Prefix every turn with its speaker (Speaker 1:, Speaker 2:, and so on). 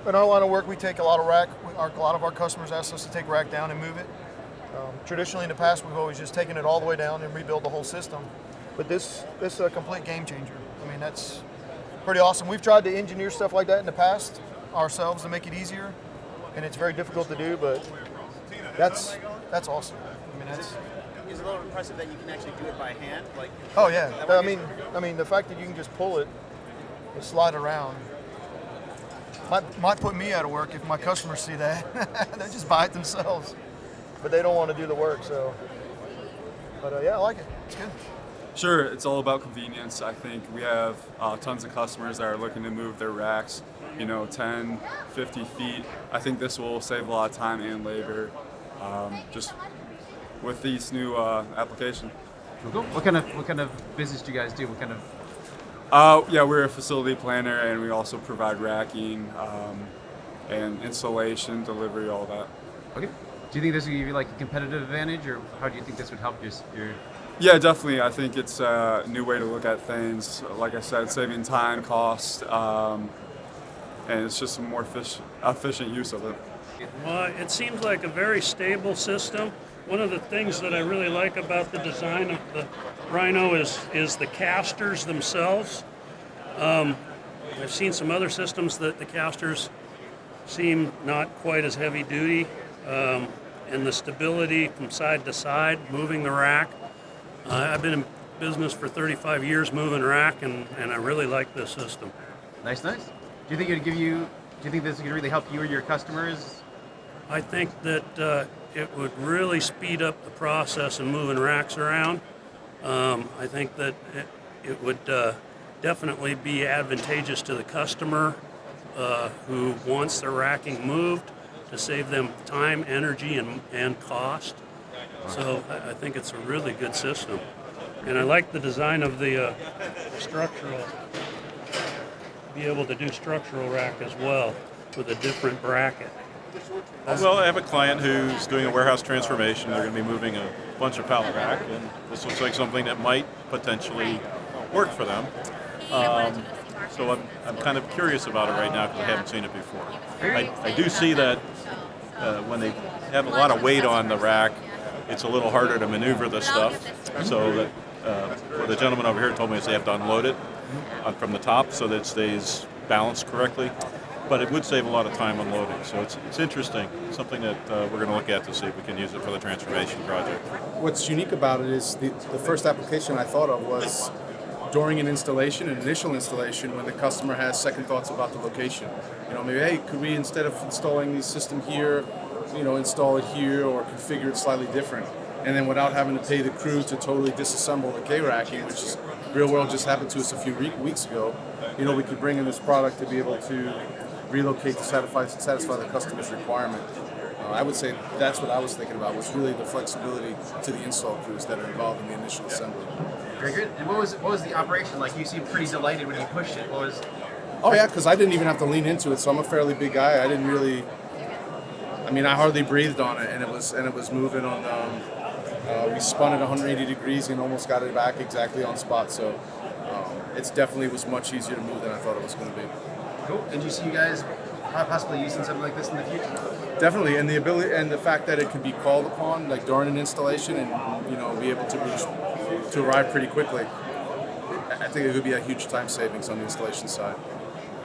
Speaker 1: in our line of work, we take a lot of rack. A lot of our customers ask us to take rack down and move it. Traditionally, in the past, we've always just taken it all the way down and rebuild the whole system. But this is a complete game changer. I mean, that's pretty awesome. We've tried to engineer stuff like that in the past ourselves to make it easier, and it's very difficult to do. But that's awesome. I mean, that's.
Speaker 2: It's a little impressive that you can actually do it by hand. Like.
Speaker 1: Oh yeah. I mean, the fact that you can just pull it and slide around might put me out of work if my customers see that. They just buy it themselves, but they don't want to do the work. So, but yeah, I like it. It's good.
Speaker 3: Sure, it's all about convenience. I think we have tons of customers that are looking to move their racks, 10, 50 feet. I think this will save a lot of time and labor just with these new application.
Speaker 4: Cool. What kind of business do you guys do? What kind of?
Speaker 3: Yeah, we're a facility planner, and we also provide racking and installation, delivery, all that.
Speaker 4: Okay. Do you think this would give you like a competitive advantage, or how do you think this would help your?
Speaker 3: Yeah, definitely. I think it's a new way to look at things. Like I said, saving time, cost, and it's just a more efficient use of it.
Speaker 5: Well, it seems like a very stable system. One of the things that I really like about the design of the Rhino is the casters themselves. I've seen some other systems that the casters seem not quite as heavy duty, and the stability from side to side, moving the rack. I've been in business for 35 years moving rack, and I really like this system.
Speaker 4: Nice. Do you think do you think this could really help you or your customers?
Speaker 5: I think that it would really speed up the process in moving racks around. I think that it would definitely be advantageous to the customer who wants their racking moved to save them time, energy, and cost. So I think it's a really good system. And I like the design of the structural, be able to do structural rack as well with a different bracket.
Speaker 6: Well, I have a client who's doing a warehouse transformation. They're going to be moving a bunch of pallet rack, and this looks like something that might potentially work for them. So I'm kind of curious about it right now because I haven't seen it before. I do see that when they have a lot of weight on the rack, it's a little harder to maneuver the stuff. So that what the gentleman over here told me is they have to unload it from the top so that it stays balanced correctly. But it would save a lot of time unloading. So it's interesting, something that we're going to look at to see if we can use it for the transformation project.
Speaker 7: What's unique about it is the first application I thought of was during an initial installation, when the customer has second thoughts about the location. Maybe, hey, could we, instead of installing the system here, install it here or configure it slightly different? And then without having to pay the crew to totally disassemble the K-racking, which is real world just happened to us a few weeks ago, we could bring in this product to be able to relocate to satisfy the customer's requirement. I would say that's what I was thinking about, was really the flexibility to the install crews that are involved in the initial assembly.
Speaker 4: Very good. And what was the operation like? You seemed pretty delighted when you pushed it.
Speaker 7: Oh yeah, because I didn't even have to lean into it, so I'm a fairly big guy. I didn't really. I hardly breathed on it, and it was moving on. We spun it 180 degrees and almost got it back exactly on spot. So it definitely was much easier to move than I thought it was going to be.
Speaker 4: Cool. And do you see you guys possibly using something like this in the future?
Speaker 7: Definitely, and the ability and the fact that it can be called upon like during an installation and be able to arrive pretty quickly. I think it would be a huge time savings on the installation side.